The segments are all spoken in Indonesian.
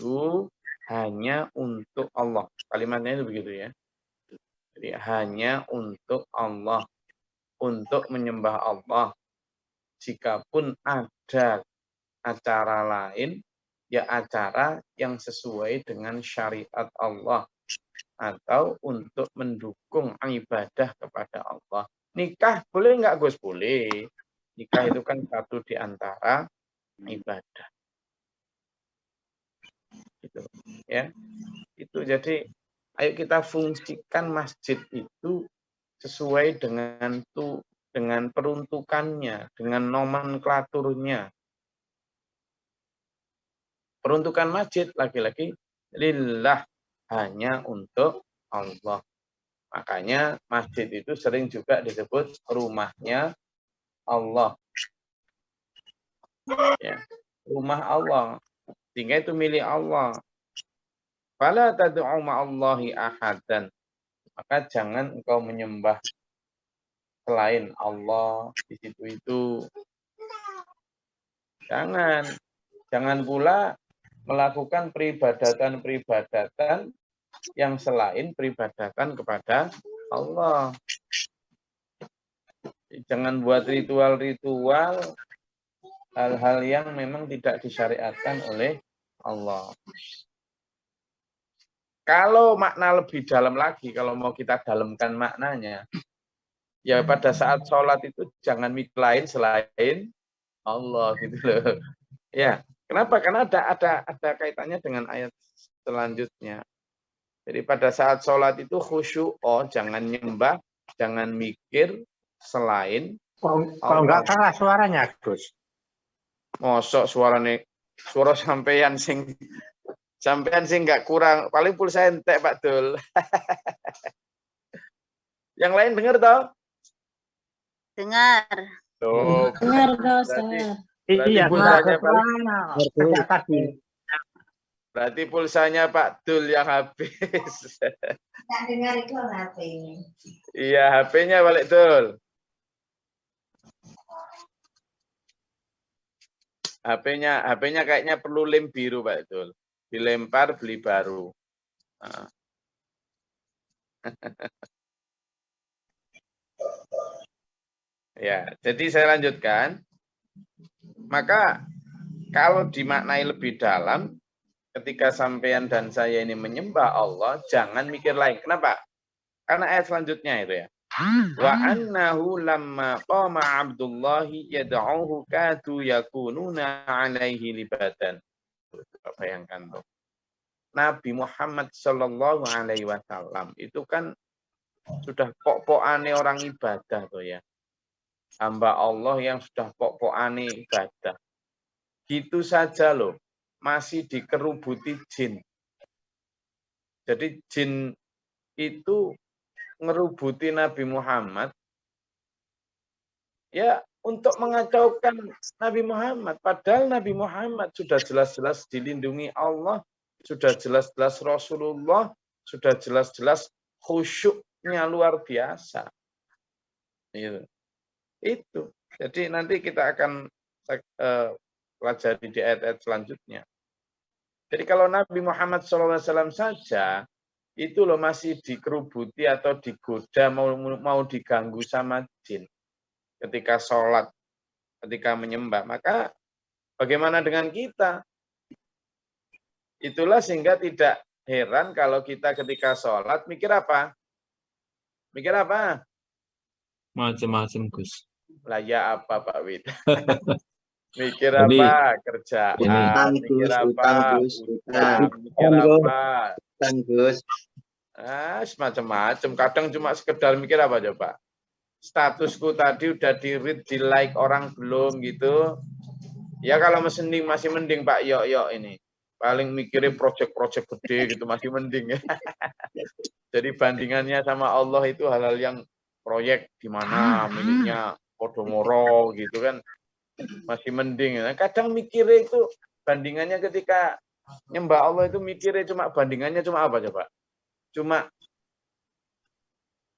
itu hanya untuk Allah. Kalimatnya itu begitu ya. Jadi hanya untuk Allah, untuk menyembah Allah. Jikapun ada acara lain, ya acara yang sesuai dengan syariat Allah atau untuk mendukung ibadah kepada Allah. Nikah boleh nggak Gus? Boleh. Nikah itu kan satu di antara ibadah. Gitu ya. Itu jadi ayo kita fungsikan masjid itu sesuai dengan peruntukannya, dengan nomenklaturnya. Peruntukan masjid lagi-lagi lillah, hanya untuk Allah. Makanya masjid itu sering juga disebut rumahnya Allah. Ya, rumah Allah. Sehingga itu milik Allah. Fala tad'u ma'allahi ahadan. Maka jangan engkau menyembah selain Allah di situ itu. Jangan pula melakukan peribadatan-peribadatan yang selain peribadatan kepada Allah. Jangan buat ritual-ritual hal-hal yang memang tidak disyariatkan oleh Allah. Kalau makna lebih dalam lagi, kalau mau kita dalamkan maknanya, ya pada saat sholat itu jangan mikir lain selain Allah gitu loh. Ya, kenapa? Karena ada kaitannya dengan ayat selanjutnya. Jadi pada saat sholat itu khusyuk, jangan nyembah, jangan mikir selain kalau nggak kalah suaranya, Gus. Mosok suara sampean sing nggak kurang, paling pulsa entek Pak Dul. Yang lain dengar toh? Dengar. Tuh. Dengar Gus, Berarti pulsanya tadi. Berarti pulsanya Pak Dul yang habis. Tak dengar itu HP-nya. Iya, HP-nya balik Dul. HP-nya kayaknya perlu lem biru Pak Dul. Dilempar beli baru. Nah. Ya, jadi saya lanjutkan. Maka kalau dimaknai lebih dalam, ketika sampean dan saya ini menyembah Allah, jangan mikir lain. Kenapa? Karena ayat selanjutnya itu ya. Wa annahu lamma qama Abdullahi yad'uhu kadu yakununa alaihi libadan. Bayangkan tuh. Nabi Muhammad Shallallahu Alaihi Wasallam itu kan sudah pok-pokane orang ibadah tuh ya. Hamba Allah yang sudah pok-pokane ibadah. Gitu saja loh, masih dikerubuti jin. Jadi jin itu ngerubuti Nabi Muhammad ya untuk mengacaukan Nabi Muhammad. Padahal Nabi Muhammad sudah jelas-jelas dilindungi Allah, sudah jelas-jelas Rasulullah, sudah jelas-jelas khusyuknya luar biasa. Itu. Jadi nanti kita akan pelajari di ayat-ayat selanjutnya. Jadi kalau Nabi Muhammad SAW saja, itu loh masih dikerubuti atau digoda, mau diganggu sama jin. Ketika sholat, ketika menyembah. Maka bagaimana dengan kita? Itulah sehingga tidak heran kalau kita ketika sholat mikir apa? Mikir apa? Macam-macam, Gus. Lah ya apa Pak Wid? Mikir apa? Kerjaan. Mikir apa? Utang. Mikir apa? Gus. Semacam-macam. Kadang cuma sekedar mikir apa coba? Statusku tadi udah di-read, di-like orang belum gitu. Ya kalau masih mending Pak Yok ini. Paling mikirnya proyek-proyek gede gitu masih mending ya. Jadi bandingannya sama Allah itu hal-hal yang proyek di mana miliknya Podomoro gitu kan masih mending. Kadang mikirnya itu bandingannya ketika nyembah Allah itu mikirnya bandingannya cuma apa coba? Cuma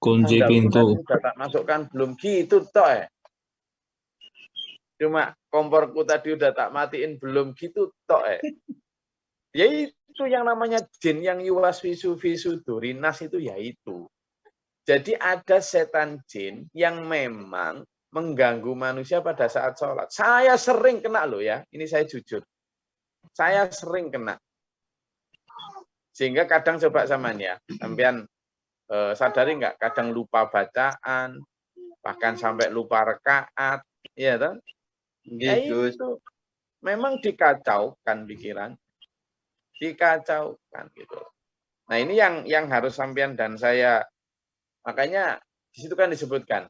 kunci pintu. Udah tak masukkan belum gitu toh. Cuma komporku tadi udah tak matiin belum gitu toh. Yaitu yang namanya jin yang yuwaswisu fi sudurinas itu yaitu. Jadi ada setan jin yang memang mengganggu manusia pada saat sholat. Saya sering kena loh ya, ini saya jujur. Saya sering kena. Sehingga kadang coba samanya, sampean sadari nggak? Kadang lupa bacaan, bahkan sampai lupa rekaat, ya kan? Ya itu memang dikacaukan pikiran, dikacaukan gitu. Nah ini yang harus sampean dan saya, makanya di situ kan disebutkan,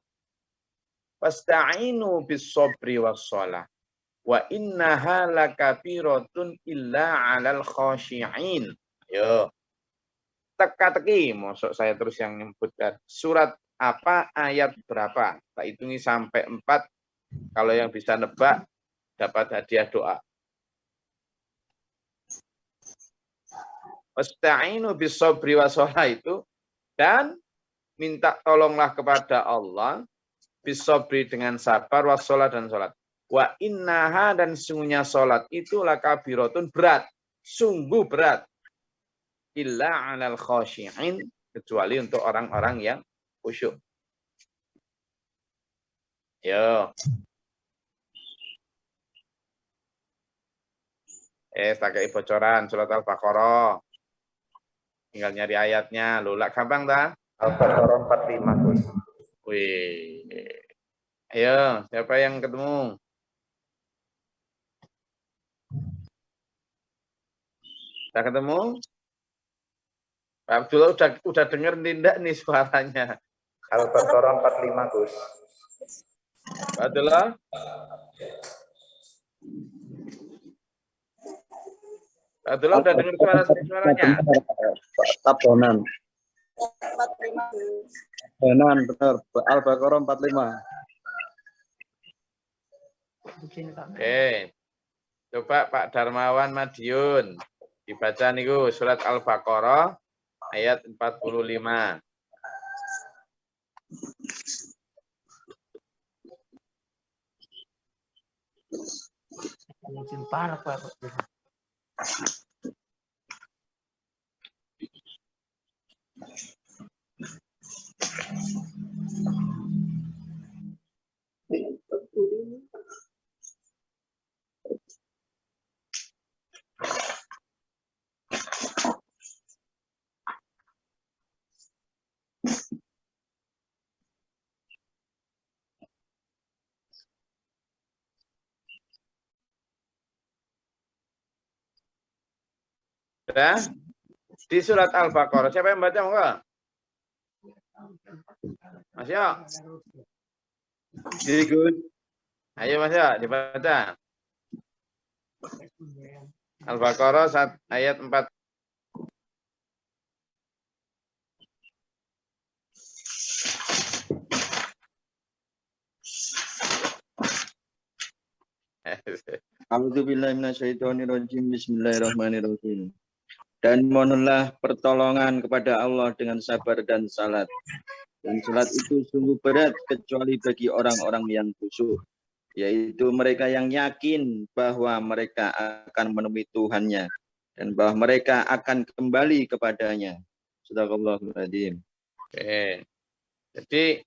Wasta'inu bis-sabri was-shalah wa innaha lakabiratun illa 'alal khashi'in. Yo. Teka-teki, mosok saya terus yang menyebutkan. Surat apa, ayat berapa? Tak hitungi sampai 4. Kalau yang bisa nebak, dapat hadiah doa. Wasta'inu bis-sabri was-shalah itu, dan minta tolonglah kepada Allah bis-sabri dengan sabar, was-shalah dan sholat. Wa innaha, dan sungguhnya sholat itu lakabiratun, berat, sungguh berat. Illa 'alal khashi'in, kecuali untuk orang-orang yang khusyuk. Yo. Pakai bocoran surat Al-Baqarah. Tinggal nyari ayatnya. Loh, gampang dah. Al-Baqarah 45, Gus. Wih. Ayo, siapa yang ketemu? Sudah ketemu? Pak Abdullah udah denger tidak nih suaranya? Al-Baqarah 45, Gus. Pak Abdullah? Pak Abdullah udah dengar suaranya? Tabonan. Benar, benar. Al-Baqarah 45. Oke. Coba Pak Darmawan Madiun. Dibaca niku surat Al-Baqarah ayat 45. Sudah? Di surat Al-Baqarah. Siapa yang baca enggak? Mas Yo. Jadi, Gus. Ayo Mas Yo, dibaca. Al-Baqarah ayat 4. A'udzubillahi minasyaitonirrajim. Bismillahirrahmanirrahim. Dan mohonlah pertolongan kepada Allah dengan sabar dan salat. Dan salat itu sungguh berat kecuali bagi orang-orang yang khusyuk, yaitu mereka yang yakin bahwa mereka akan menemui Tuhannya dan bahwa mereka akan kembali kepadanya. Shadaqallahul adzim. Oke. Jadi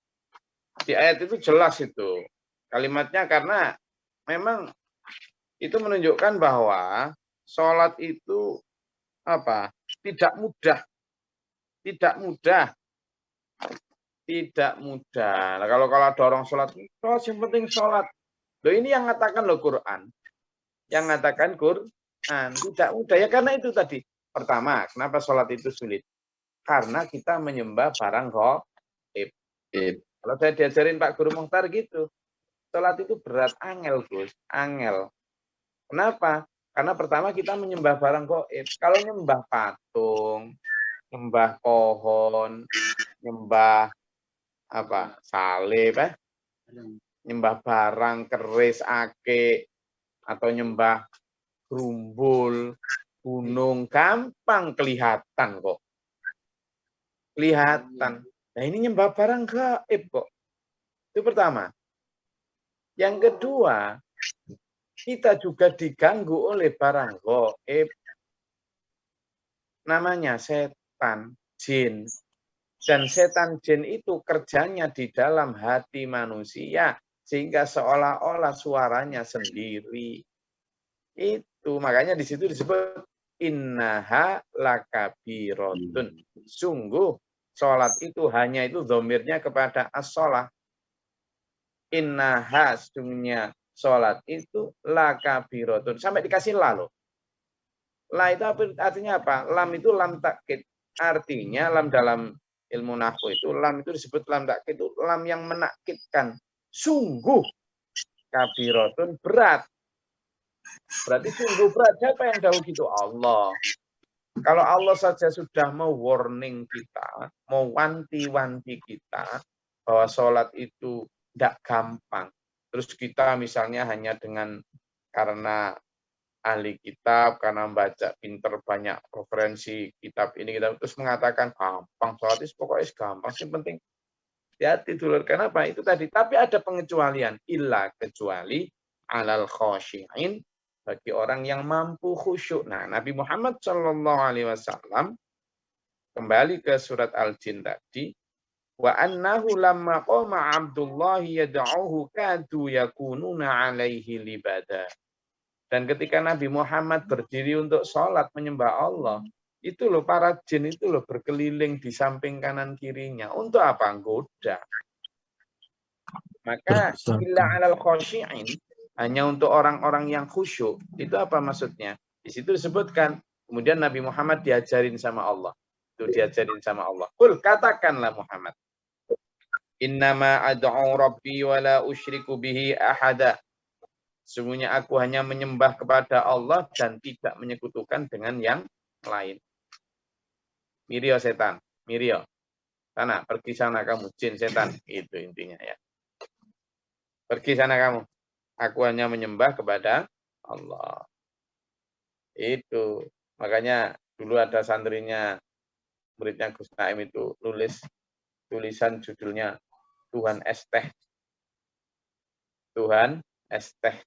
di ayat itu jelas itu kalimatnya, karena memang itu menunjukkan bahwa sholat itu apa? Tidak mudah. Tidak mudah. Tidak mudah. Nah, kalau ada orang sholat, yang penting sholat. Loh, ini yang ngatakan loh Quran. Yang ngatakan Quran. Tidak mudah. Ya karena itu tadi. Pertama, kenapa sholat itu sulit? Karena kita menyembah barang gaib. Kalau saya diajarin Pak Guru Mukhtar gitu. Sholat itu berat, angel Gus. Angel. Kenapa? Karena pertama kita menyembah barang gaib. Kalau nyembah patung, nyembah pohon, nyembah apa? Salib, nyembah barang keris, ake, atau nyembah gerumbul, gunung, gampang kelihatan kok. Kelihatan. Nah ini nyembah barang gaib kok. Itu pertama. Yang kedua, kita juga diganggu oleh barang gaib. namanya setan, jin. Dan setan jin itu kerjanya di dalam hati manusia, sehingga seolah-olah suaranya sendiri. Itu makanya di situ disebut innaha lakabiratun. Sungguh sholat itu hanya itu dhamirnya kepada as-sholah. Innaha sungguhnya sholat itu lakabiratun. Sampai dikasih la loh. La itu artinya apa? Lam itu lam takkid. Artinya lam dalam ilmu nahwu itu lam itu disebut lam takkid itu lam yang menakkidkan. Sungguh kabiratun berat. Berarti sungguh berat. Siapa yang tahu gitu? Allah. Kalau Allah saja sudah mau warning kita, mau wanti-wanti kita bahwa sholat itu tidak gampang. Terus kita misalnya hanya dengan karena ahli kitab, karena baca pinter banyak referensi kitab ini, kita terus mengatakan gampang, sholat itu pokoknya gampang, yang penting hati dulu. Kenapa? Itu tadi. Tapi ada pengecualian. Illa kecuali alal khosyi'in, bagi orang yang mampu khusyuk. Nah, Nabi Muhammad SAW kembali ke surat Al-Jin tadi, wa annahu lamma qama Abdullah yad'uhu kadu yakununa alaihi libada. Dan ketika Nabi Muhammad berdiri untuk sholat menyembah Allah, itu loh para jin itu loh berkeliling di samping kanan kirinya. Untuk apa? Goda. Maka illa alal khosyi'in, hanya untuk orang-orang yang khusyuk. Itu apa maksudnya? Di situ disebutkan, kemudian Nabi Muhammad diajarin sama Allah. Itu diajarin sama Allah. Qul, katakanlah Muhammad. Innama ad'u rabbi wa la usyriku bihi ahada. Sungguhnya aku hanya menyembah kepada Allah dan tidak menyekutukan dengan yang lain. Mirio setan, Mirio. Sana, pergi sana kamu, jin setan. Itu intinya ya. Pergi sana kamu. Aku hanya menyembah kepada Allah. Itu. Makanya dulu ada santrinya, muridnya Gus Naim itu nulis tulisan judulnya Tuhan Esteh. Tuhan Esteh.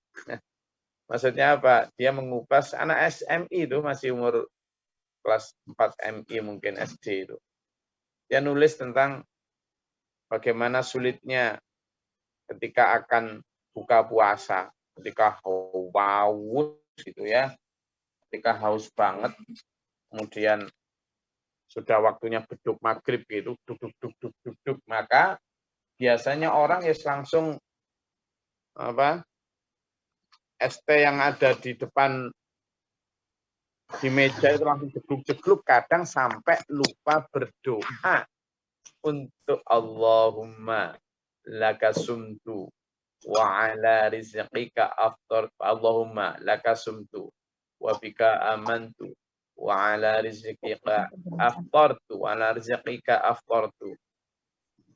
Maksudnya apa? Dia mengupas anak SMI itu masih umur kelas 4 MI mungkin SD itu. Dia nulis tentang bagaimana sulitnya ketika akan buka puasa, ketika haus gitu ya. Ketika haus banget, kemudian sudah waktunya beduk maghrib gitu, duk, maka biasanya orang ya langsung apa? ST yang ada di depan di meja itu langsung jegluk-jegluk, kadang sampai lupa berdoa untuk Allahumma lakasumtu wa ala rizqika aftar, Allahumma lakasumtu wa bika amantu wa ala rizqika aftartu wa ala rizqika aftartu.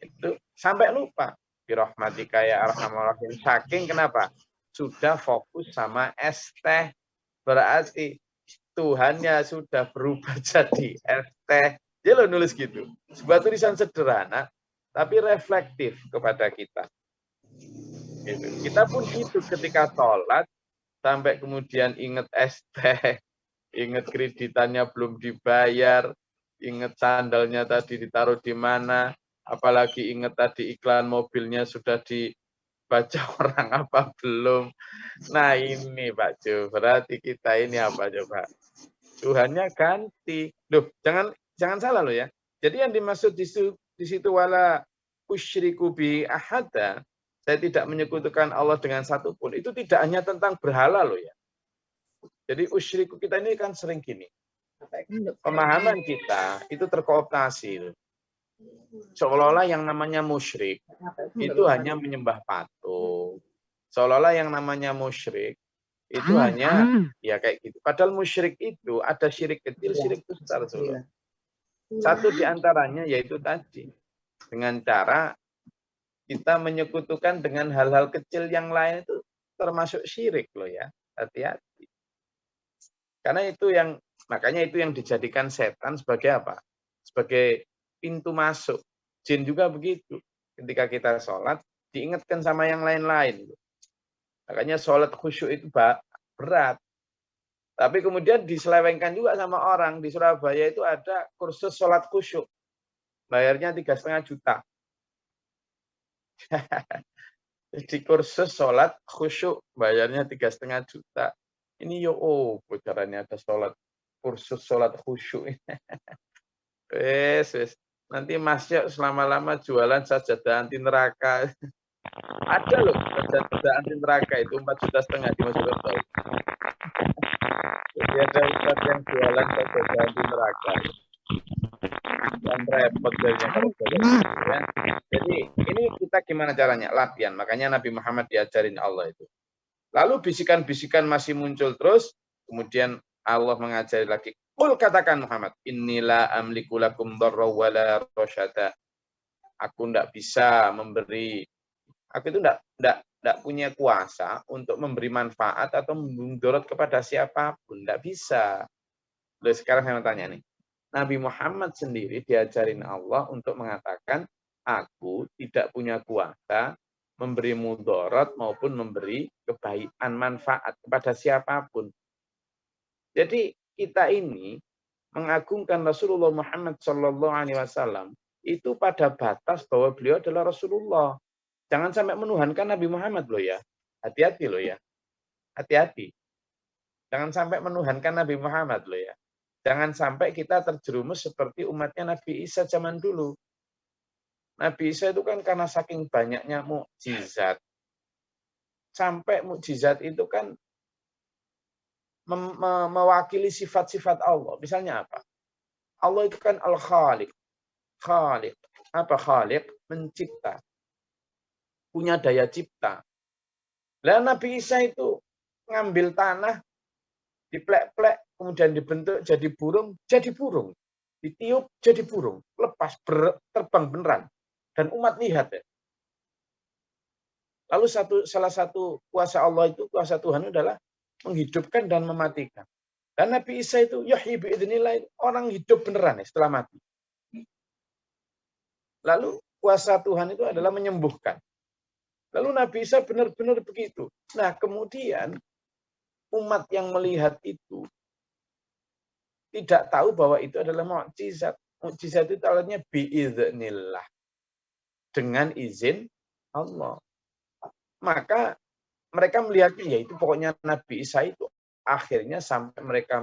Itu sampai lupa. Birahmatika ya arhamar rahim. Saking kenapa? Sudah fokus sama ST. Berarti Tuhannya sudah berubah jadi ST. Dia lo nulis gitu. Sebuah tulisan sederhana, tapi reflektif kepada kita. Gitu. Kita pun itu ketika sholat, sampai kemudian ingat ST, ingat kreditannya belum dibayar, ingat sandalnya tadi ditaruh di mana, apalagi ingat tadi iklan mobilnya sudah di baca orang apa belum. Nah ini Pak Jo, berarti kita ini apa coba? Tuhannya ganti. Loh, jangan salah loh ya. Jadi yang dimaksud di situ wala usyriku bi ahada, saya tidak menyekutukan Allah dengan satupun. Itu tidak hanya tentang berhala loh ya. Jadi usyriku kita ini kan sering gini. Pemahaman kita itu terkooptasi. Seolah-olah yang namanya musyrik itu hanya menyembah patung. Seolah-olah yang namanya musyrik itu hanya ya kayak gitu. Padahal musyrik itu ada syirik kecil, syirik besar. Satu di antaranya yaitu tadi dengan cara kita menyekutukan dengan hal-hal kecil yang lain itu termasuk syirik loh ya. Hati-hati. Karena itu yang makanya itu yang dijadikan setan sebagai apa? Sebagai pintu masuk. Jin juga begitu. Ketika kita sholat, diingatkan sama yang lain-lain. Makanya sholat khusyuk itu berat. Tapi kemudian diselewengkan juga sama orang. Di Surabaya itu ada kursus sholat khusyuk. Bayarnya 3,5 juta. Di kursus sholat khusyuk. Bayarnya 3,5 juta. Ini bocorannya ada kursus sholat khusyuk. Wes. Nanti Mas Yok selama-lama jualan sajadah anti neraka. Ada loh sajadah anti neraka itu 4,5 juta di Mojokerto. Jadi ada ustaz yang jualan sajadah anti neraka. Yang repot jadinya kalau ya. Jadi ini kita gimana caranya? Latihan. Makanya Nabi Muhammad diajarin Allah itu. Lalu bisikan-bisikan masih muncul terus. Kemudian Allah mengajari lagi. Qul katakan Muhammad, inilah amliku lakum dharra wala rasyada. Aku tidak bisa memberi, aku itu tidak punya kuasa untuk memberi manfaat atau mudarat kepada siapapun. Tidak bisa. Lalu sekarang saya mau tanya nih. Nabi Muhammad sendiri diajarin Allah untuk mengatakan, aku tidak punya kuasa memberi mudarat maupun memberi kebaikan manfaat kepada siapapun. Jadi kita ini mengagungkan Rasulullah Muhammad SAW itu pada batas bahwa beliau adalah Rasulullah. Jangan sampai menuhankan Nabi Muhammad loh ya. Hati-hati loh ya. Hati-hati. Jangan sampai menuhankan Nabi Muhammad loh ya. Jangan sampai kita terjerumus seperti umatnya Nabi Isa zaman dulu. Nabi Isa itu kan karena saking banyaknya mukjizat. Sampai mukjizat itu kan mewakili sifat-sifat Allah. Misalnya apa? Allah itu kan Al-Khaliq. Khaliq. Apa Khaliq? Mencipta. Punya daya cipta. Lah Nabi Isa itu ngambil tanah, diplek-plek, kemudian dibentuk jadi burung. Ditiup jadi burung. Lepas terbang beneran. Dan umat lihat ya. Lalu salah satu kuasa Allah itu, kuasa Tuhan adalah menghidupkan dan mematikan. Dan Nabi Isa itu yahyi biidznillah, orang hidup beneran ya, setelah mati. Lalu kuasa Tuhan itu adalah menyembuhkan. Lalu Nabi Isa benar-benar begitu. Nah, kemudian umat yang melihat itu tidak tahu bahwa itu adalah mukjizat. Mukjizat itu alatnya biidznillah. Dengan izin Allah. Maka mereka melihatnya, yaitu pokoknya Nabi Isa itu akhirnya sampai mereka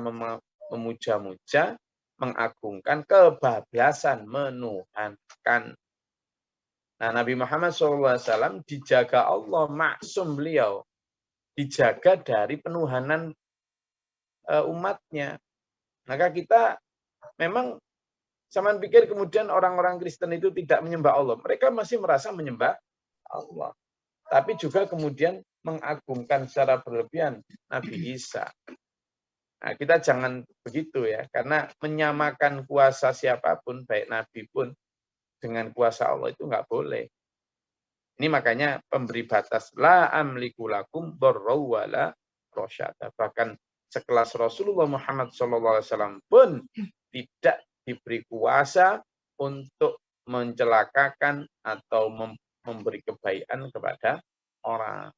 memuja-muja, mengagungkan, kebablasan, menuhankan. Nah, Nabi Muhammad SAW dijaga Allah, maksum beliau. Dijaga dari penuhanan umatnya. Maka kita memang, zaman pikir kemudian orang-orang Kristen itu tidak menyembah Allah. Mereka masih merasa menyembah Allah. Tapi juga kemudian mengagungkan secara berlebihan Nabi Isa. Nah, kita jangan begitu ya, karena menyamakan kuasa siapapun, baik Nabi pun, dengan kuasa Allah itu nggak boleh. Ini makanya pemberi batas, la amliku lakum dharra wala rasyada. Bahkan sekelas Rasulullah Muhammad SAW pun tidak diberi kuasa untuk mencelakakan atau memberi kebaikan kepada orang.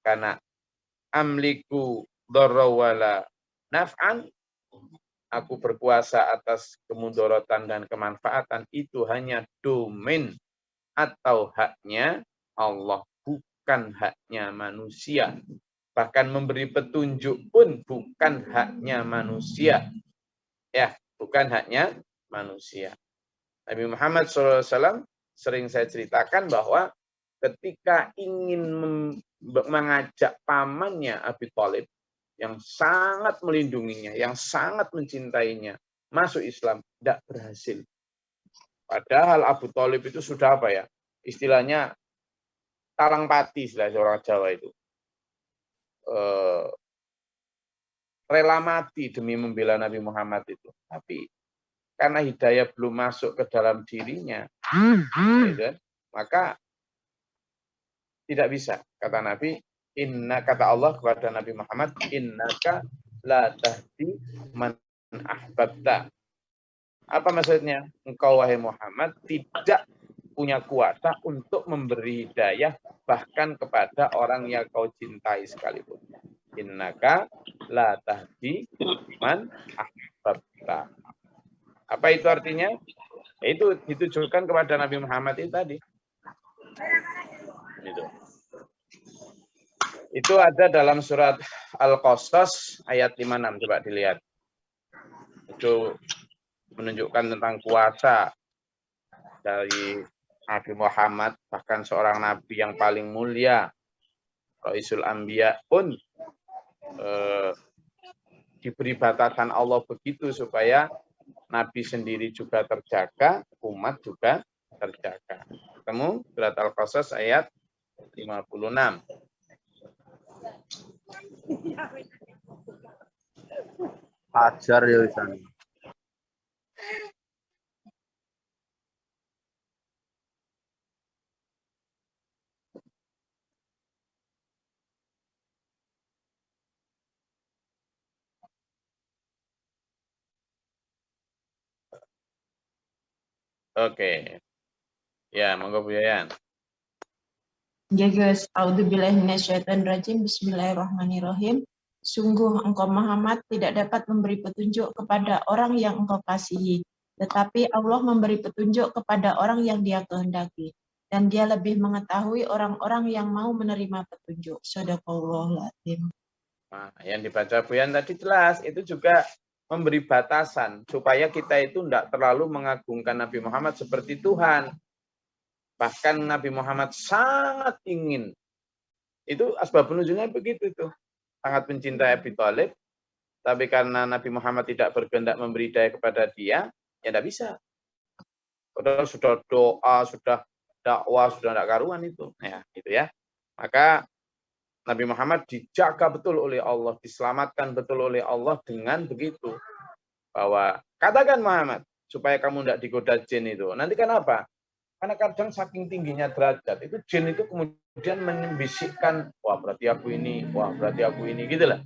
Karena amliku dharra wala naf'an, aku berkuasa atas kemudaratan dan kemanfaatan, itu hanya domain atau haknya Allah, bukan haknya manusia. Bahkan memberi petunjuk pun bukan haknya manusia. Ya, bukan haknya manusia. Nabi Muhammad SAW sering saya ceritakan bahwa ketika ingin mengajak pamannya Abi Thalib yang sangat melindunginya, yang sangat mencintainya, masuk Islam, tidak berhasil. Padahal Abu Thalib itu sudah apa ya? Istilahnya talang pati, istilah orang Jawa itu. Rela mati demi membela Nabi Muhammad itu. Tapi karena hidayah belum masuk ke dalam dirinya, ya, maka tidak bisa. Kata Nabi, kata Allah kepada Nabi Muhammad, innaka la tahdi man ahbabta. Apa maksudnya? Engkau wahai Muhammad tidak punya kuasa untuk memberi hidayah bahkan kepada orang yang kau cintai sekalipun. innaka la tahdi man ahbabta. Apa itu artinya? Itu ditujukan kepada Nabi Muhammad itu tadi. Itu ada dalam surat Al-Qasas ayat 56. Coba dilihat. Itu menunjukkan tentang kuasa dari Nabi Muhammad, bahkan seorang Nabi yang paling mulia, Raisul Anbiya pun diberi batasan Allah begitu supaya Nabi sendiri juga terjaga, umat juga terjaga. Ketemu surat Al-Qasas ayat 56. Ajar ya Ustaz. Oke. Ya, monggo Bu Yayan. Ya guys, A'udzubillahiminasyaitonirrajim. Bismillahirrahmanirrahim. Sungguh engkau Muhammad tidak dapat memberi petunjuk kepada orang yang engkau kasihi, tetapi Allah memberi petunjuk kepada orang yang Dia kehendaki, dan Dia lebih mengetahui orang-orang yang mau menerima petunjuk. Shadaqallahul adzim. Nah, yang dibaca Bu Yayan tadi jelas, itu juga memberi batasan supaya kita itu tidak terlalu mengagungkan Nabi Muhammad seperti Tuhan. Bahkan Nabi Muhammad sangat ingin. Itu asbab nuzulnya begitu tuh. Sangat mencintai Abi Thalib, tapi karena Nabi Muhammad tidak berkehendak memberi daya kepada dia, ya tidak bisa. Padahal sudah doa, sudah dakwah, sudah tidak karuan itu. Ya, gitu ya. Maka Nabi Muhammad dijaga betul oleh Allah, diselamatkan betul oleh Allah dengan begitu. Bahwa katakan Muhammad, supaya kamu tidak digoda jin itu. Nanti kan apa? Karena kadang saking tingginya derajat, itu jin itu kemudian membisikkan, wah berarti aku ini, gitu lah.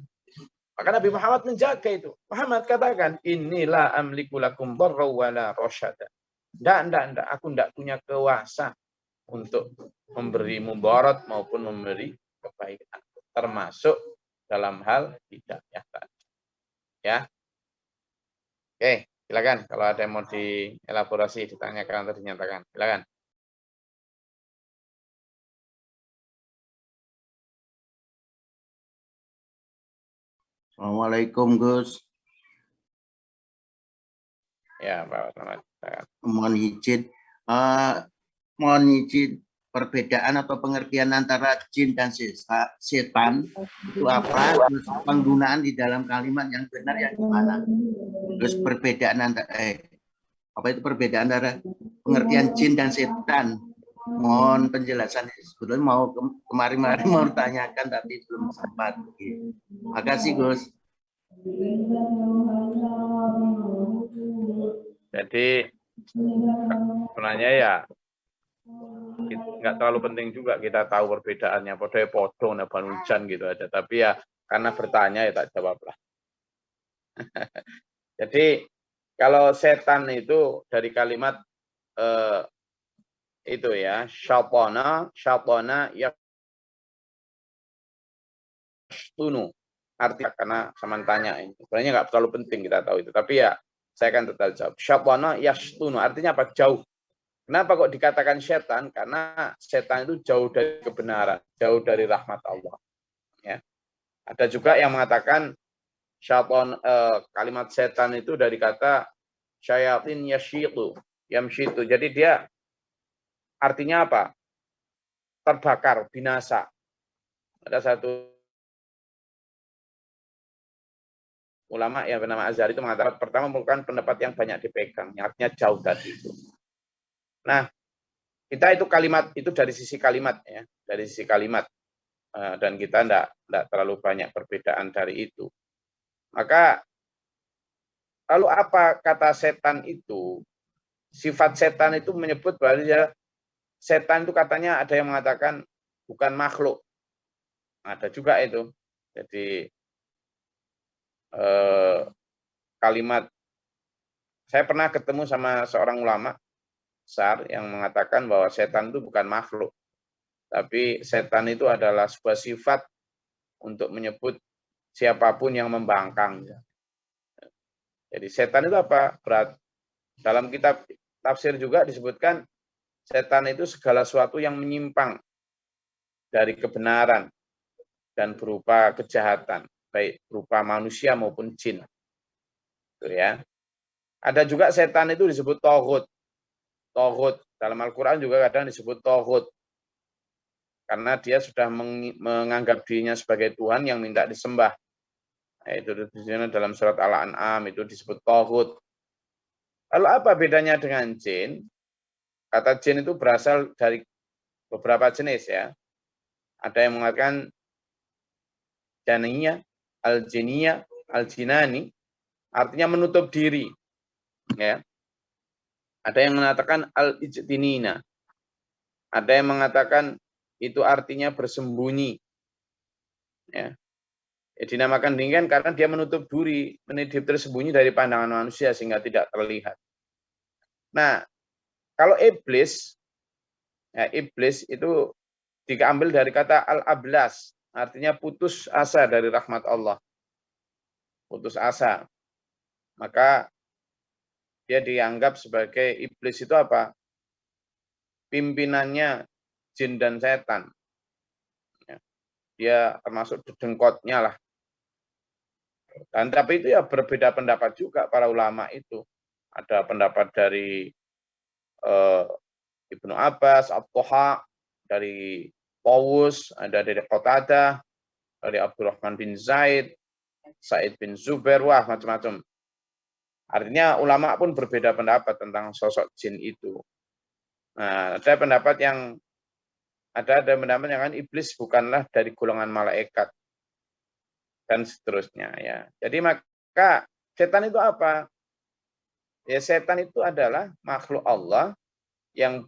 Maka Nabi Muhammad menjaga itu. Muhammad katakan, inilah amliku lakum dharra wala rasyada. Tidak, aku tidak punya kuasa untuk memberi mudarat maupun memberi kebaikan, termasuk dalam hal hidayah tadi. Ya. Oke, silakan kalau ada yang mau dielaborasi, ditanyakan atau dinyatakan. Silakan. Assalamualaikum Gus. Ya, Pak Selamat. Mohon izin perbedaan atau pengertian antara jin dan setan itu apa? Terus penggunaan di dalam kalimat yang benar yang gimana? Terus perbedaan antara apa itu perbedaan antara pengertian jin dan setan? Mohon penjelasan. Sebetulnya mau kemarin mau tanyakan tapi belum sempat. Makasih Gus. Jadi sebenarnya ya nggak terlalu penting juga kita tahu perbedaannya. Podo neban hujan gitu aja. Tapi ya karena bertanya ya tak jawab lah. Jadi kalau setan itu dari kalimat itu ya syatana yashtunu. Artinya karena sama tanya ini. Sebenarnya nggak terlalu penting kita tahu itu. Tapi ya saya akan tetap jawab. Syatana yashtunu. Artinya apa? Jauh. Kenapa kok dikatakan setan? Karena setan itu jauh dari kebenaran, jauh dari rahmat Allah. Ya. Ada juga yang mengatakan syaitan, kalimat setan itu dari kata syayatin yashitu, yamshitu. Jadi dia artinya apa? Terbakar, binasa. Ada satu ulama yang bernama Azhari itu mengatakan pertama merupakan pendapat yang banyak dipegang, yang artinya jauh tadi itu. Nah, kita itu kalimat itu dari sisi kalimat ya, dari sisi kalimat, dan kita tidak terlalu banyak perbedaan dari itu. Maka lalu apa kata setan itu? Sifat setan itu menyebut bahwa dia, setan itu katanya ada yang mengatakan bukan makhluk, ada juga itu. Jadi kalimat, saya pernah ketemu sama seorang ulama besar yang mengatakan bahwa setan itu bukan makhluk, tapi setan itu adalah sebuah sifat untuk menyebut siapapun yang membangkang. Jadi setan itu apa? Berat. Dalam kitab tafsir juga disebutkan setan itu segala sesuatu yang menyimpang dari kebenaran dan berupa kejahatan, baik berupa manusia maupun jin. Itu ya. Ada juga setan itu disebut toghut. Toghut dalam Al-Quran juga kadang disebut toghut. Karena dia sudah menganggap dirinya sebagai Tuhan yang minta disembah. Nah, itu dalam surat Al-An'am itu disebut toghut. Lalu apa bedanya dengan jin? Kata jin itu berasal dari beberapa jenis ya. Ada yang mengatakan janiyah, al-jiniyah, al-jinani, artinya menutup diri. Ya. Ada yang mengatakan al-ijtinina. Ada yang mengatakan itu artinya bersembunyi. Ya. Dinamakan demikian karena dia menutup diri, tersembunyi dari pandangan manusia sehingga tidak terlihat. Nah, kalau iblis, ya, iblis itu diambil dari kata al-ablas, artinya putus asa dari rahmat Allah. Putus asa. Maka dia dianggap sebagai iblis itu apa? Pimpinannya jin dan setan. Ya. Dia termasuk dedengkotnya lah. Dan tapi itu ya berbeda pendapat juga para ulama itu. Ada pendapat dari Ibnu Abbas, At-Taha, dari Tawus, ada dari Qatadah, dari Abdurrahman bin Zaid, Sa'id bin Zubair, wah macam-macam. Artinya ulama pun berbeda pendapat tentang sosok jin itu. Nah, ada pendapat yang iblis bukanlah dari golongan malaikat dan seterusnya ya. Jadi maka setan itu apa? Ya setan itu adalah makhluk Allah yang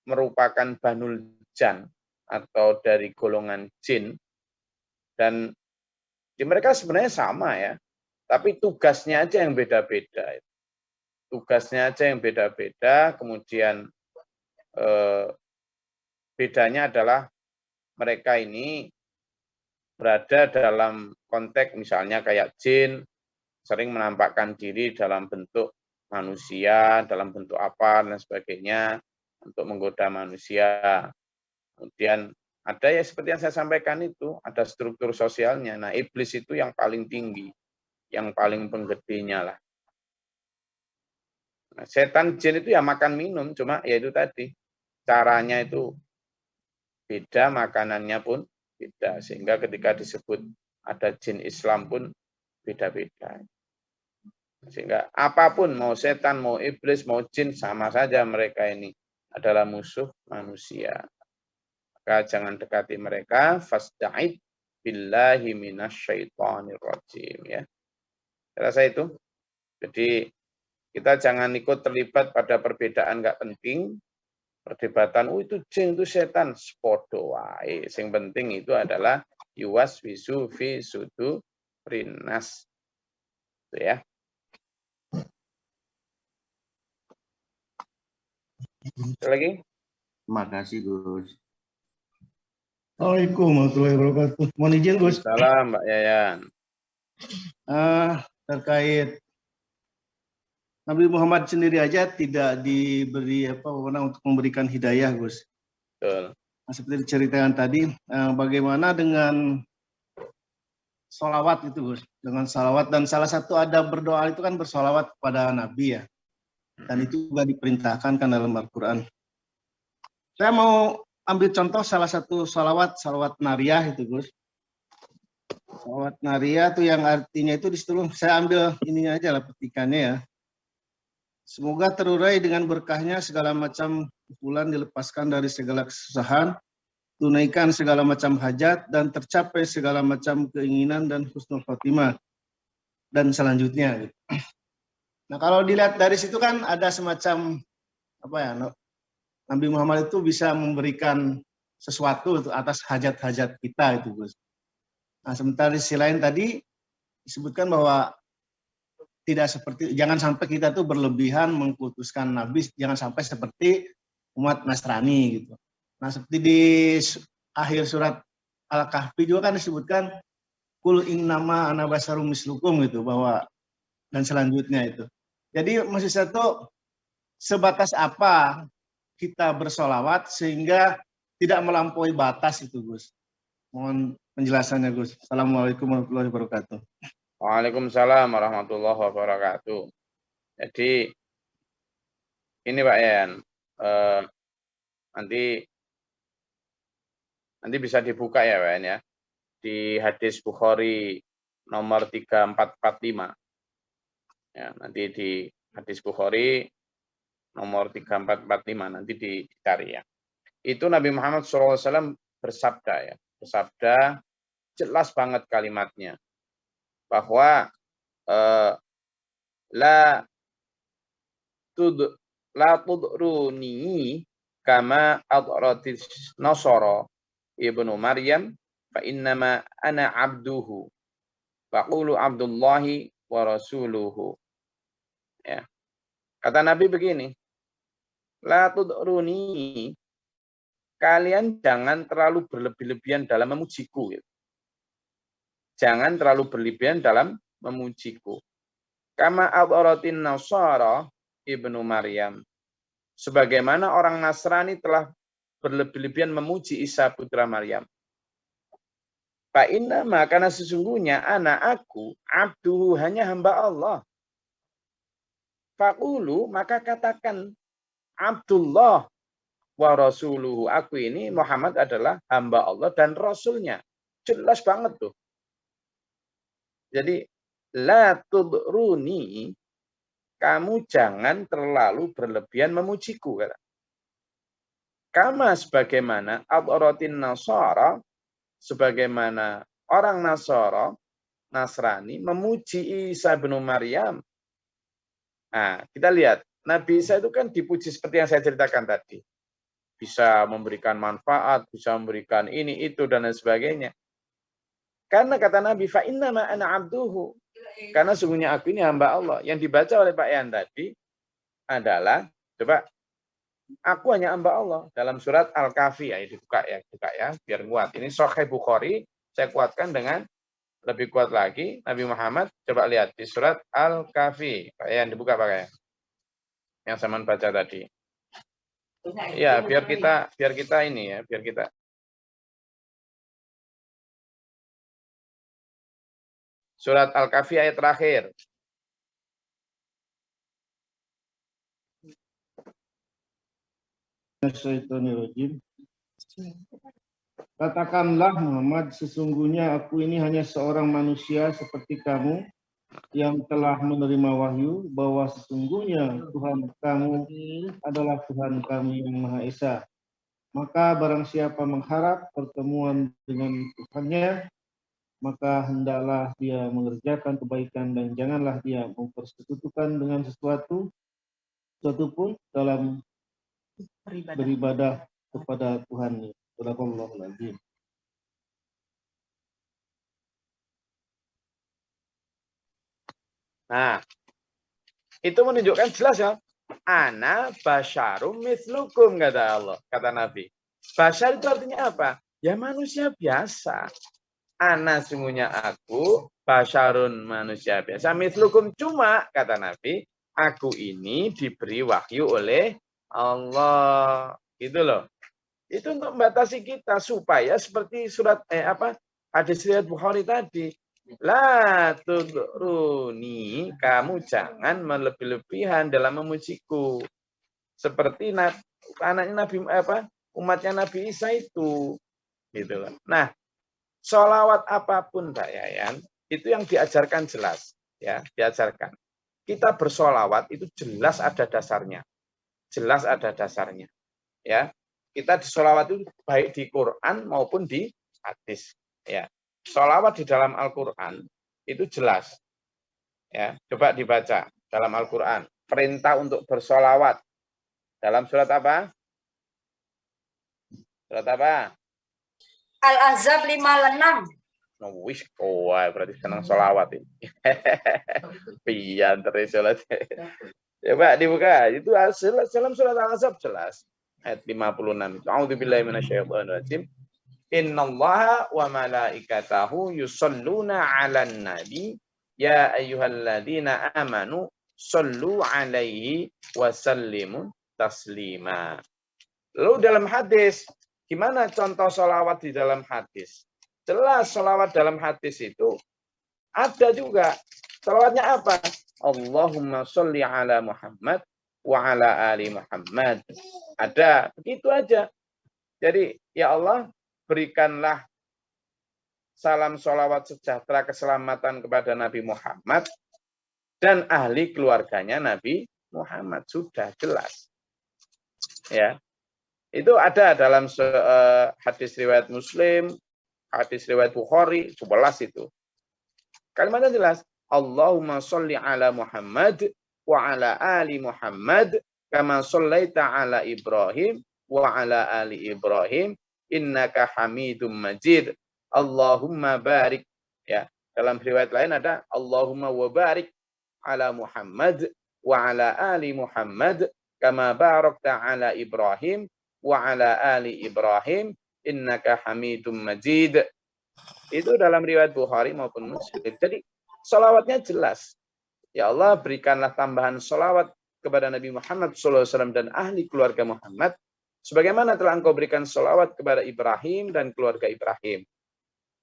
merupakan banul jan atau dari golongan jin dan mereka sebenarnya sama ya. Tapi tugasnya aja yang beda-beda. Tugasnya aja yang beda-beda, kemudian bedanya adalah mereka ini berada dalam konteks misalnya kayak jin, sering menampakkan diri dalam bentuk manusia, dalam bentuk apa, dan sebagainya, untuk menggoda manusia. Kemudian ada ya seperti yang saya sampaikan itu, ada struktur sosialnya. Nah, iblis itu yang paling tinggi, yang paling penggedenya lah. Nah, setan jin itu ya makan minum, cuma ya itu tadi, caranya itu beda, makanannya pun beda. Sehingga ketika disebut ada jin Islam pun beda-beda. Sehingga apapun, mau setan, mau iblis, mau jin, sama saja mereka ini adalah musuh manusia. Maka jangan dekati mereka, fasta'id billahi minasyaitonir rajim ya. Saya rasa itu. Jadi kita jangan ikut terlibat pada perbedaan nggak penting. Perdebatan, itu jin, itu setan, sepodo wae. Yang penting itu adalah yuwas wisu fi sudu rinas. Itu ya. Ada lagi? Terima kasih, Gus. Assalamualaikum warahmatullahi wabarakatuh. Mohon izin, Gus. Salam, Mbak Yayan. Terkait Nabi Muhammad sendiri aja tidak diberi wewenang untuk memberikan hidayah, Gus. Betul. Nah, seperti diceritakan tadi, bagaimana dengan sholawat itu, Gus? Dengan sholawat, dan salah satu adab berdoa itu kan bersholawat kepada Nabi ya. Dan itu juga diperintahkan kan dalam Al-Quran. Saya mau ambil contoh salah satu sholawat nariyah itu, Gus. Sholawat nariyah itu yang artinya itu di situ, saya ambil ininya aja lah, petikannya ya. Semoga terurai dengan berkahnya segala macam pukulan, dilepaskan dari segala kesusahan, tunaikan segala macam hajat, dan tercapai segala macam keinginan dan husnul khotimah. Dan selanjutnya. Nah, kalau dilihat dari situ kan ada semacam Nabi Muhammad itu bisa memberikan sesuatu atas hajat-hajat kita itu, Gus. Nah, sementara di sisi lain tadi disebutkan bahwa jangan sampai kita tuh berlebihan mengkultuskan Nabi, jangan sampai seperti umat Nasrani gitu. Nah, seperti di akhir surat Al-Kahfi juga kan disebutkan kul innama ana basyarum mislukum gitu, bahwa dan selanjutnya itu. Jadi maksud saya tuh sebatas apa kita bersolawat sehingga tidak melampaui batas itu, Gus. Mohon penjelasannya, Gus. Assalamualaikum warahmatullahi wabarakatuh. Waalaikumsalam warahmatullahi wabarakatuh. Jadi ini Pak Yan, nanti bisa dibuka ya Pak Yan ya, di hadis Bukhari nomor 3445. Ya, nanti di hadis Bukhari nomor 3445 nanti dicari ya. Itu Nabi Muhammad SAW bersabda ya, bersabda jelas banget kalimatnya bahwa la tudruni kama adratis nasara ibnu Maryam fa innama ana abduhu faqulu abdullahi wa rasuluhu. Ya. Kata Nabi begini, la tudruni, kalian jangan terlalu berlebih-lebihan dalam memujiku. Gitu. Jangan terlalu berlebihan dalam memujiku. Kama adharatin nasara ibnu Maryam. Sebagaimana orang Nasrani telah berlebih-lebihan memuji Isa putra Maryam. Fa inna karena sesungguhnya aku abduhu, hanya hamba Allah. Faqulu, maka katakan Abdullah wa rasuluhu, aku ini Muhammad adalah hamba Allah dan rasulnya. Jelas banget tuh. Jadi la tudruni, kamu jangan terlalu berlebihan memujiku. Kama sebagaimana adharatin nasara, sebagaimana orang Nasrani memuji Isa bin Maryam. Nah, kita lihat, Nabi Isa itu kan dipuji seperti yang saya ceritakan tadi. Bisa memberikan manfaat, bisa memberikan ini, itu, dan lain sebagainya. Karena kata Nabi, fa innama ana abduhu. Karena sungguhnya aku ini hamba Allah. Yang dibaca oleh Pak Yan tadi adalah, coba, aku hanya hamba Allah. Dalam surat Al-Kahfi, ya, dibuka ya, biar kuat. Ini Sahih Bukhari, saya kuatkan dengan lebih kuat lagi, Nabi Muhammad, coba lihat di surat Al-Kahfi. Pak Yan, dibuka Pak Yan. Yang saya baca tadi. Ya, biar kita ini ya, biar kita. Surat Al-Kahfi ayat terakhir. Katakanlah Muhammad, sesungguhnya aku ini hanya seorang manusia seperti kamu yang telah menerima wahyu bahwa sesungguhnya Tuhan kamu adalah Tuhan kami yang Maha Esa. Maka barang siapa mengharap pertemuan dengan Tuhannya, maka hendaklah dia mengerjakan kebaikan dan janganlah dia mempersekutukan dengan sesuatu pun dalam beribadah kepada Tuhannya. Astagfirullahaladzim. Nah, itu menunjukkan jelas ya. Ana basyarum mislukum, kata Allah, kata Nabi. Basyar itu artinya apa? Ya manusia biasa. Ana sungguhnya aku basyarun, manusia biasa. Mislukum, cuma kata Nabi, aku ini diberi wahyu oleh Allah. Gitu loh. Itu untuk membatasi kita supaya seperti surat hadis riwayat Bukhari tadi, la tudruni, kamu jangan melebih-lebihan dalam memujiku seperti anaknya Nabi umatnya Nabi Isa itu, gitu loh. Nah, sholawat apapun Pak Yayan itu yang diajarkan jelas ya, diajarkan. Kita bersolawat itu jelas ada dasarnya, ya. Kita di sholawat itu baik di Quran maupun di hadis. Ya, sholawat di dalam Al-Quran itu jelas. Ya, coba dibaca dalam Al-Quran. Perintah untuk bersolawat dalam surat apa? Surat apa? Al-Ahzab 5:6. Oh, wis berarti senang sholawat ini. Pian terus sholat. Coba dibuka. Itu dalam surat Al-Ahzab jelas. Ayat 56 itu. A'udzubillahi minasyaitonir rajim. Innallaha wa malaikatahu yusalluna 'alan nabi ya ayyuhalladzina amanu shallu 'alaihi wa sallimu taslima. Lalu dalam hadis, gimana contoh sholawat di dalam hadis? Jelas sholawat dalam hadis itu ada juga. Sholawatnya apa? Allahumma sholli ala Muhammad wa ala ali Muhammad. Ada, begitu aja. Jadi, ya Allah, berikanlah salam sholawat sejahtera keselamatan kepada Nabi Muhammad dan ahli keluarganya Nabi Muhammad. Sudah jelas. Ya, itu ada dalam hadis riwayat Muslim, hadis riwayat Bukhari, 11 itu. Kalimatnya jelas. Allahumma sholli ala Muhammad wa ala ali Muhammad kama shallaita ala Ibrahim wa ala ali Ibrahim innaka Hamidum Majid. Allahumma barik. Ya, dalam riwayat lain ada Allahumma wa barik ala Muhammad wa ala ali Muhammad kama barakta ala Ibrahim wa ala ali Ibrahim innaka Hamidum Majid. Itu dalam riwayat Bukhari maupun Muslim. Jadi sholawatnya jelas. Ya Allah, berikanlah tambahan sholawat kepada Nabi Muhammad SAW dan ahli keluarga Muhammad sebagaimana telah engkau berikan sholawat kepada Ibrahim dan keluarga Ibrahim.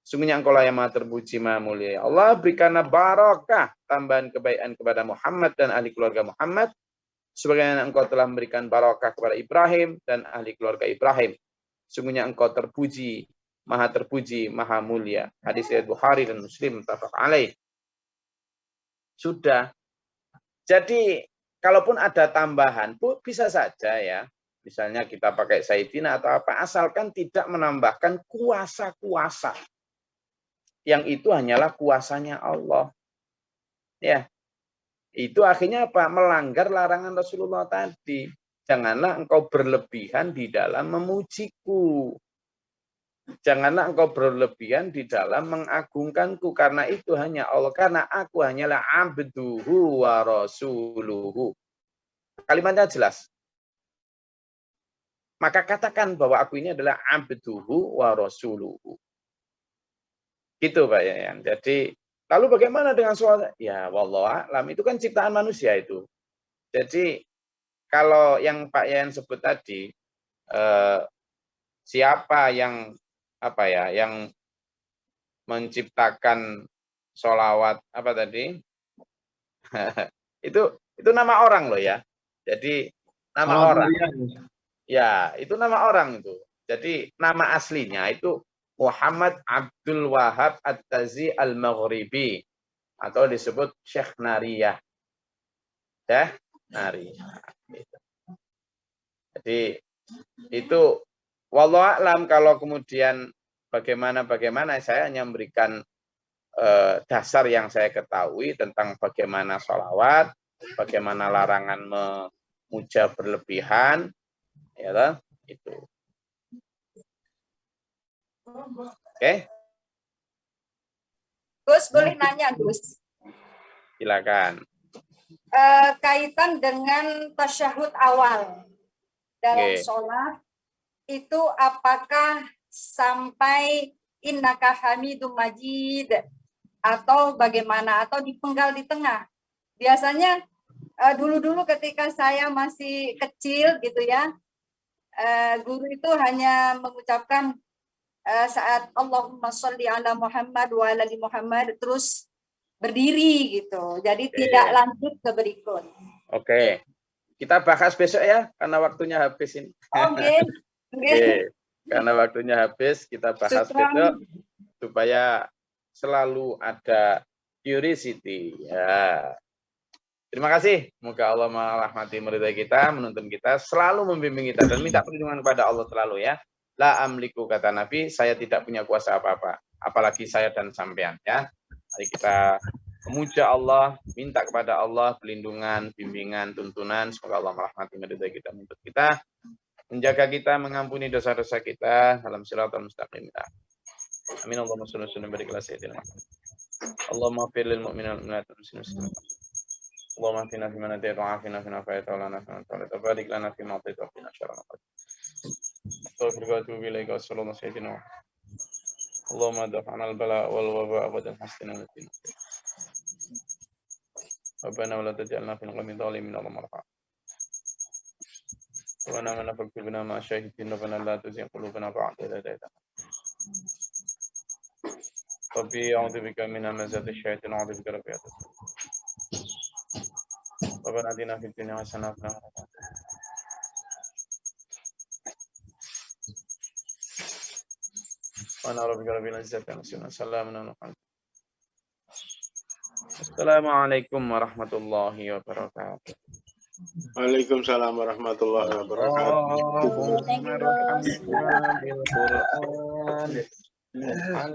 Sungguhnya engkau lah yang maha terpuji, maha mulia. Ya Allah, berikanlah barakah tambahan kebaikan kepada Muhammad dan ahli keluarga Muhammad sebagaimana engkau telah memberikan barakah kepada Ibrahim dan ahli keluarga Ibrahim. Sungguhnya engkau terpuji, maha mulia. Hadis riwayat Bukhari dan Muslim muttafaq alaih. Sudah. Jadi, kalaupun ada tambahan, bisa saja ya. Misalnya kita pakai Sayyidina atau apa, asalkan tidak menambahkan kuasa-kuasa. Yang itu hanyalah kuasanya Allah. Ya. Itu akhirnya apa? Melanggar larangan Rasulullah tadi. Janganlah engkau berlebihan di dalam memujiku. Janganlah engkau berlebihan di dalam mengagungkanku. Karena itu hanya Allah. Karena aku hanyalah abduhu wa rasuluhu. Kalimatnya jelas. Maka katakan bahwa aku ini adalah abduhu wa rasuluhu. Gitu Pak ya. Jadi, lalu bagaimana dengan soal? Ya, wallahu a'lam. Itu kan ciptaan manusia itu. Jadi, kalau yang Pak Yayan sebut tadi, siapa yang yang menciptakan sholawat apa tadi? itu nama orang loh ya. Jadi nama orang. Ya, itu nama orang itu. Jadi nama aslinya itu Muhammad Abdul Wahab At-Tazi Al-Maghribi atau disebut Syekh Nariyah. Syekh Nariyah. Jadi itu wallahu a'lam. Kalau kemudian bagaimana saya hanya memberikan dasar yang saya ketahui tentang bagaimana sholawat, bagaimana larangan memuja berlebihan, ya itu. Oke. Gus, boleh nanya Gus? Silakan. Kaitan dengan tasyahud awal dalam sholat itu apakah sampai innaka Hamidum Majid atau bagaimana, atau dipenggal di tengah? Biasanya dulu-dulu ketika saya masih kecil gitu ya, guru itu hanya mengucapkan saat Allahumma sholli ala Muhammad wa ala ali Muhammad terus berdiri gitu. Jadi tidak lanjut ke berikut. Oke. Kita bahas besok ya karena waktunya habis ini. Oke. Karena waktunya habis, kita bahas besok supaya selalu ada curiosity. Ya. Terima kasih. Semoga Allah merahmati meridai kita, menuntun kita, selalu membimbing kita dan minta perlindungan kepada Allah selalu ya. La amliku kata Nabi, saya tidak punya kuasa apa-apa, apalagi saya dan sampean ya. Mari kita memuja Allah, minta kepada Allah perlindungan, bimbingan, tuntunan. Semoga Allah merahmati meridai kita, menuntut kita, menjaga kita, mengampuni dosa-dosa kita dalam siratal mustaqim. Amin. Allahumma shalli wa sallim wa barik ala sayyidina Muhammad. Allahumma fir lil mu'minina wal mu'minat wal muslimin. Allahumma atina fi man hadayta wa afina fi man afayta wa lana fi man tawallayta wa barik lana fi ma atayta wa qina syarra ma qadayta. Assalamualaikum warahmatullahi wabarakatuh. Allahumma daf'ana al-bala wal waba wa hasina min Rabbana wa la taj'alna fil qawmi dhalimin wa marha. Wa ana man fakir bina ma syahidin rabbana la tuzigh qulubana ba'da idh hadaytana. Rabbi a'udzu bika min hamazati syaitan wa a'udzu bika rabbi atas. Rabbana atina fid dunya hasanah wa fil akhirati hasanah. Wa ana rabbika rabbil izzati amma yasifun. Salamun ala al-mursalin. Assalamualaikum warahmatullahi wabarakatuh. Waalaikumsalam warahmatullahi wabarakatuh. Thank you, Gus.